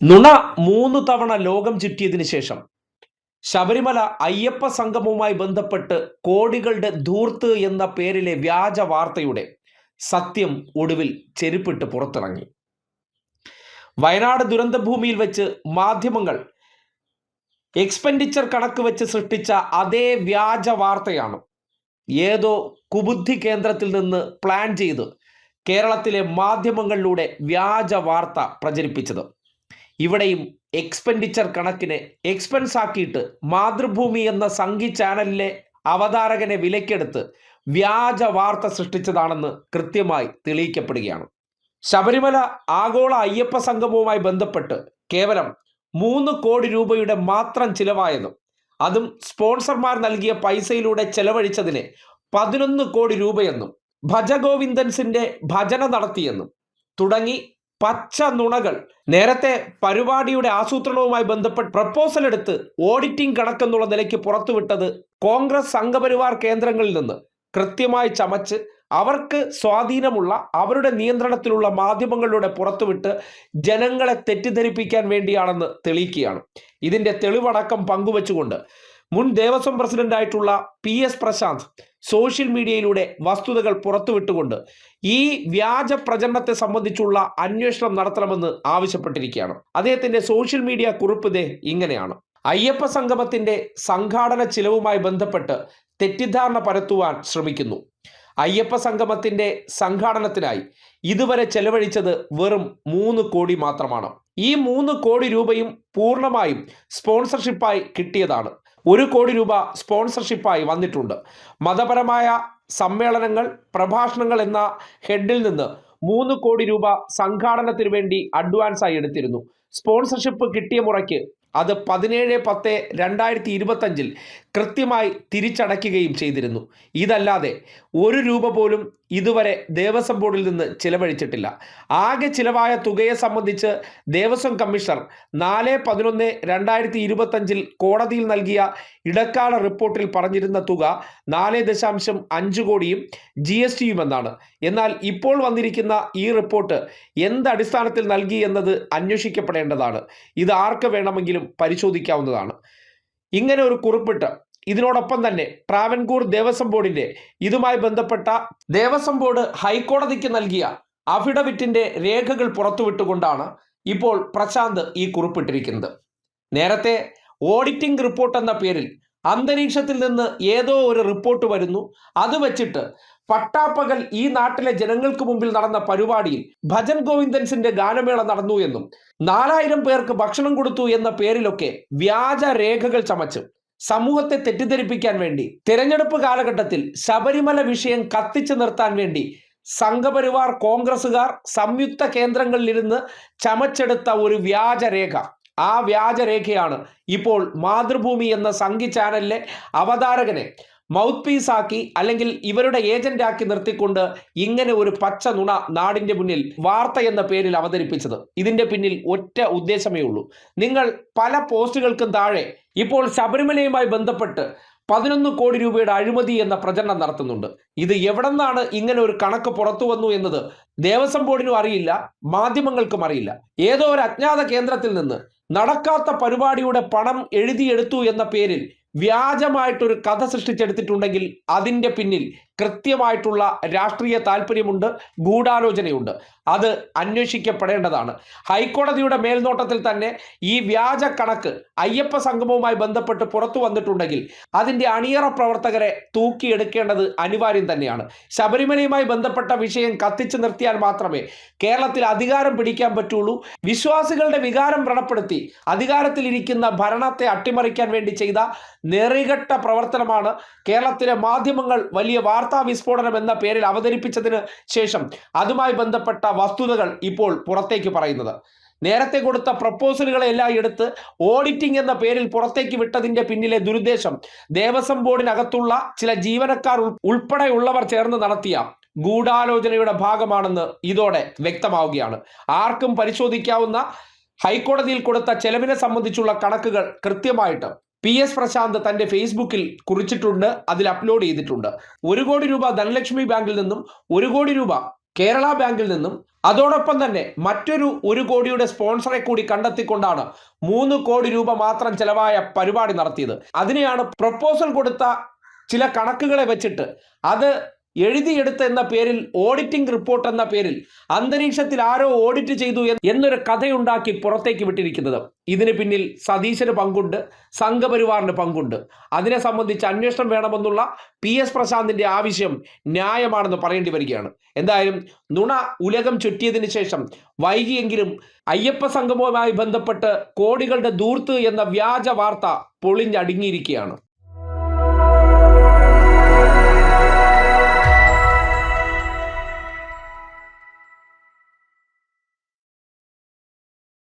നുണ 3 തവണ ലോകം ചുറ്റിയതിനു ശേഷം ശബരിമല അയ്യപ്പ സംഗമവുമായി ബന്ധപ്പെട്ട് കോടികളുടെ ധൂർത്ത് എന്ന പേരിലെ വ്യാജ വാർത്തയുടെ സത്യം ഒടുവിൽ ചെരുപ്പിട്ട് പുറത്തിറങ്ങി. വയനാട് ദുരന്തഭൂമിയിൽ വെച്ച് മാധ്യമങ്ങൾ എക്സ്പെൻഡിച്ചർ കണക്ക് വെച്ച് സൃഷ്ടിച്ച അതേ വ്യാജ വാർത്തയാണ് ഏതോ കുബുദ്ധി കേന്ദ്രത്തിൽ നിന്ന് പ്ലാൻ ചെയ്ത് കേരളത്തിലെ മാധ്യമങ്ങളിലൂടെ വ്യാജ വാർത്ത പ്രചരിപ്പിച്ചത്. ഇവിടെയും എക്സ്പെൻഡിച്ചർ കണക്കിനെ എക്സ്പെൻസ് ആക്കിയിട്ട് മാതൃഭൂമി എന്ന സംഘി ചാനലിലെ അവതാരകനെ വിലക്കെടുത്ത് വ്യാജ വാർത്ത സൃഷ്ടിച്ചതാണെന്ന് കൃത്യമായി തെളിയിക്കപ്പെടുകയാണ്. ശബരിമല ആഗോള അയ്യപ്പ സംഗമവുമായി ബന്ധപ്പെട്ട് കേവലം 3 കോടി രൂപയുടെ മാത്രം ചിലവായതും അതും സ്പോൺസർമാർ നൽകിയ പൈസയിലൂടെ ചെലവഴിച്ചതിന് 11 കോടി രൂപയെന്നും ഭജഗോവിന്ദൻസിന്റെ ഭജന നടത്തിയെന്നും തുടങ്ങി പച്ച നുണകൾ നേരത്തെ പരിപാടിയുടെ ആസൂത്രണവുമായി ബന്ധപ്പെട്ട് പ്രപ്പോസൽ എടുത്ത് ഓഡിറ്റിംഗ് കണക്കെന്നുള്ള നിലയ്ക്ക് പുറത്തുവിട്ടത് കോൺഗ്രസ് സംഘപരിവാർ കേന്ദ്രങ്ങളിൽ നിന്ന് കൃത്യമായി ചമച്ച് അവർക്ക് സ്വാധീനമുള്ള അവരുടെ നിയന്ത്രണത്തിലുള്ള മാധ്യമങ്ങളിലൂടെ പുറത്തുവിട്ട് ജനങ്ങളെ തെറ്റിദ്ധരിപ്പിക്കാൻ വേണ്ടിയാണെന്ന് തെളിയിക്കുകയാണ്. ഇതിന്റെ തെളിവടക്കം പങ്കുവച്ചുകൊണ്ട് മുൻ ദേവസ്വം പ്രസിഡന്റായിട്ടുള്ള PS പ്രശാന്ത് സോഷ്യൽ മീഡിയയിലൂടെ വസ്തുതകൾ പുറത്തുവിട്ടുകൊണ്ട് ഈ വ്യാജ പ്രചരണത്തെ സംബന്ധിച്ചുള്ള അന്വേഷണം നടത്തണമെന്ന് ആവശ്യപ്പെട്ടിരിക്കുകയാണ്. അദ്ദേഹത്തിന്റെ സോഷ്യൽ മീഡിയ കുറിപ്പ് ഇങ്ങനെയാണ്: അയ്യപ്പ സംഗമത്തിന്റെ സംഘാടന ചിലവുമായി ബന്ധപ്പെട്ട് തെറ്റിദ്ധാരണ പരത്തുവാൻ ശ്രമിക്കുന്നു. അയ്യപ്പ സംഗമത്തിന്റെ സംഘാടനത്തിനായി ഇതുവരെ ചെലവഴിച്ചത് വെറും 3 കോടി മാത്രമാണ്. ഈ 3 കോടി രൂപയും പൂർണ്ണമായും സ്പോൺസർഷിപ്പായി കിട്ടിയതാണ്. 1 കോടി രൂപ സ്പോൺസർഷിപ്പായി വന്നിട്ടുണ്ട്. മതപരമായ സമ്മേളനങ്ങൾ, പ്രഭാഷണങ്ങൾ എന്ന ഹെഡിൽ നിന്ന് 3 കോടി രൂപ സംഘാടനത്തിന് വേണ്ടി അഡ്വാൻസായി എടുത്തിരുന്നു. സ്പോൺസർഷിപ്പ് കിട്ടിയ മുറയ്ക്ക് അത് 17/10/2025 കൃത്യമായി തിരിച്ചടയ്ക്കുകയും ചെയ്തിരുന്നു. ഇതല്ലാതെ 1 രൂപ പോലും ഇതുവരെ ദേവസ്വം ബോർഡിൽ നിന്ന് ചിലവഴിച്ചിട്ടില്ല. ആകെ ചിലവായ തുകയെ സംബന്ധിച്ച് ദേവസ്വം കമ്മീഷണർ 4/11/2025 കോടതിയിൽ നൽകിയ ഇടക്കാല റിപ്പോർട്ടിൽ പറഞ്ഞിരുന്ന തുക 4.5 കോടിയും GSTയും എന്നാണ്. എന്നാൽ ഇപ്പോൾ വന്നിരിക്കുന്ന ഈ റിപ്പോർട്ട് എന്തടിസ്ഥാനത്തിൽ നൽകി എന്നത് അന്വേഷിക്കപ്പെടേണ്ടതാണ്. ഇത് ആർക്ക് വേണമെങ്കിലും പരിശോധിക്കാവുന്നതാണ്. ഇങ്ങനെ ഒരു കുറിപ്പിട്ട് ഇതിനോടൊപ്പം തന്നെ ട്രാവൻകൂർ ദേവസ്വം ബോർഡിന്റെ ഇതുമായി ബന്ധപ്പെട്ട ദേവസ്വം ബോർഡ് ഹൈക്കോടതിക്ക് നൽകിയ അഫിഡവിറ്റിന്റെ രേഖകൾ പുറത്തുവിട്ടുകൊണ്ടാണ് ഇപ്പോൾ പ്രശാന്ത് ഈ കുറിപ്പിട്ടിരിക്കുന്നത്. നേരത്തെ ഓഡിറ്റിംഗ് റിപ്പോർട്ട് എന്ന പേരിൽ അന്തരീക്ഷത്തിൽ നിന്ന് ഏതോ ഒരു റിപ്പോർട്ട് വരുന്നു. അത് വെച്ചിട്ട് പട്ടാപ്പകൽ ഈ നാട്ടിലെ ജനങ്ങൾക്ക് മുമ്പിൽ നടന്ന പരിപാടിയിൽ ഭജൻ ഗോവിന്ദൻസിന്റെ ഗാനമേള നടന്നു എന്നും 4000 പേർക്ക് ഭക്ഷണം കൊടുത്തു എന്ന പേരിലൊക്കെ വ്യാജ രേഖകൾ ചമച്ച് സമൂഹത്തെ തെറ്റിദ്ധരിപ്പിക്കാൻ വേണ്ടി തിരഞ്ഞെടുപ്പ് കാലഘട്ടത്തിൽ ശബരിമല വിഷയം കത്തിച്ചു നിർത്താൻ വേണ്ടി സംഘപരിവാർ കോൺഗ്രസുകാർ സംയുക്ത കേന്ദ്രങ്ങളിലിരുന്ന് ചമച്ചെടുത്ത ഒരു വ്യാജരേഖ. ആ വ്യാജരേഖയാണ് ഇപ്പോൾ മാതൃഭൂമി എന്ന സംഘി ചാനലിലെ അവതാരകനെ മൗത്ത് പീസ് ആക്കി അല്ലെങ്കിൽ ഇവരുടെ ഏജന്റ് ആക്കി നിർത്തിക്കൊണ്ട് ഇങ്ങനെ ഒരു പച്ച നുണ നാടിന്റെ മുന്നിൽ വാർത്ത എന്ന പേരിൽ അവതരിപ്പിച്ചത്. ഇതിന്റെ പിന്നിൽ ഒറ്റ ഉദ്ദേശമേ ഉള്ളൂ. നിങ്ങൾ പല പോസ്റ്റുകൾക്കും താഴെ ഇപ്പോൾ ശബരിമലയുമായി ബന്ധപ്പെട്ട് 11 കോടി രൂപയുടെ അഴിമതി എന്ന പ്രചരണം നടത്തുന്നുണ്ട്. ഇത് എവിടെ നിന്നാണ് ഇങ്ങനെ ഒരു കണക്ക് പുറത്തു വന്നു എന്നത് ദേവസ്വം ബോർഡിനും അറിയില്ല, മാധ്യമങ്ങൾക്കും അറിയില്ല. ഏതോ ഒരു അജ്ഞാത കേന്ദ്രത്തിൽ നിന്ന് നടക്കാത്ത പരിപാടിയുടെ പണം എഴുതിയെടുത്തു എന്ന പേരിൽ വ്യാജമായിട്ടൊരു കഥ സൃഷ്ടിച്ചെടുത്തിട്ടുണ്ടെങ്കിൽ അതിൻ്റെ പിന്നിൽ കൃത്യമായിട്ടുള്ള രാഷ്ട്രീയ താല്പര്യമുണ്ട്, ഗൂഢാലോചനയുണ്ട്. അത് അന്വേഷിക്കപ്പെടേണ്ടതാണ്. ഹൈക്കോടതിയുടെ മേൽനോട്ടത്തിൽ തന്നെ ഈ വ്യാജ കണക്ക് അയ്യപ്പ സംഗമവുമായി ബന്ധപ്പെട്ട് പുറത്തു വന്നിട്ടുണ്ടെങ്കിൽ അതിൻ്റെ അണിയറ പ്രവർത്തകരെ തൂക്കിയെടുക്കേണ്ടത് അനിവാര്യം തന്നെയാണ്. ശബരിമലയുമായി ബന്ധപ്പെട്ട വിഷയം കത്തിച്ചു നിർത്തിയാൽ മാത്രമേ കേരളത്തിൽ അധികാരം പിടിക്കാൻ പറ്റുള്ളൂ. വിശ്വാസികളുടെ വികാരം വ്രണപ്പെടുത്തി അധികാരത്തിലിരിക്കുന്ന ഭരണത്തെ അട്ടിമറിക്കാൻ വേണ്ടി ചെയ്ത നെറികെട്ട പ്രവർത്തനമാണ് കേരളത്തിലെ മാധ്യമങ്ങൾ വലിയ വാർത്താ വിസ്ഫോടനം എന്ന പേരിൽ അവതരിപ്പിച്ചതിന് ശേഷം അതുമായി ബന്ധപ്പെട്ട വസ്തുതകൾ ഇപ്പോൾ പുറത്തേക്ക് പറയുന്നത്. നേരത്തെ കൊടുത്ത പ്രപ്പോസലുകളെല്ലാം എടുത്ത് ഓഡിറ്റിംഗ് എന്ന പേരിൽ പുറത്തേക്ക് വിട്ടതിന്റെ പിന്നിലെ ദുരുദ്ദേശം ദേവസ്വം ബോർഡിനകത്തുള്ള ചില ജീവനക്കാർ ഉൾപ്പെടെയുള്ളവർ ചേർന്ന് നടത്തിയ ഗൂഢാലോചനയുടെ ഭാഗമാണെന്ന് ഇതോടെ വ്യക്തമാവുകയാണ്. ആർക്കും പരിശോധിക്കാവുന്ന ഹൈക്കോടതിയിൽ കൊടുത്ത ചെലവിനെ സംബന്ധിച്ചുള്ള കണക്കുകൾ കൃത്യമായിട്ട് PS പ്രശാന്ത് തന്റെ ഫേസ്ബുക്കിൽ കുറിച്ചിട്ടുണ്ട്, അതിൽ അപ്ലോഡ് ചെയ്തിട്ടുണ്ട്. 1 കോടി രൂപ ധനലക്ഷ്മി ബാങ്കിൽ നിന്നും 1 കോടി രൂപ കേരള ബാങ്കിൽ നിന്നും അതോടൊപ്പം തന്നെ മറ്റൊരു 1 കോടിയുടെ സ്പോൺസറെ കൂടി കണ്ടെത്തിക്കൊണ്ടാണ് 3 കോടി രൂപ മാത്രം ചെലവായ പരിപാടി നടത്തിയത്. അതിനെയാണ് പ്രപ്പോസൽ കൊടുത്ത ചില കണക്കുകളെ വെച്ചിട്ട് അത് എഴുതിയെടുത്ത എന്ന പേരിൽ ഓഡിറ്റിംഗ് റിപ്പോർട്ട് എന്ന പേരിൽ അന്തരീക്ഷത്തിൽ ആരോ ഓഡിറ്റ് ചെയ്തു എന്നൊരു കഥയുണ്ടാക്കി പുറത്തേക്ക് വിട്ടിരിക്കുന്നത്. ഇതിന് പിന്നിൽ സതീശന് പങ്കുണ്ട്, സംഘപരിവാറിന് പങ്കുണ്ട്. അതിനെ സംബന്ധിച്ച് അന്വേഷണം വേണമെന്നുള്ള PS പ്രശാന്തിന്റെ ആവശ്യം ന്യായമാണെന്ന് പറയേണ്ടി വരികയാണ്. എന്തായാലും നുണ ഉലകം ചുറ്റിയതിനു ശേഷം വൈകിയെങ്കിലും അയ്യപ്പ സംഗമവുമായി ബന്ധപ്പെട്ട് കോടികളുടെ ദൂർത്ത് എന്ന വ്യാജ വാർത്ത പൊളിഞ്ഞടുങ്ങിയിരിക്കുകയാണ്.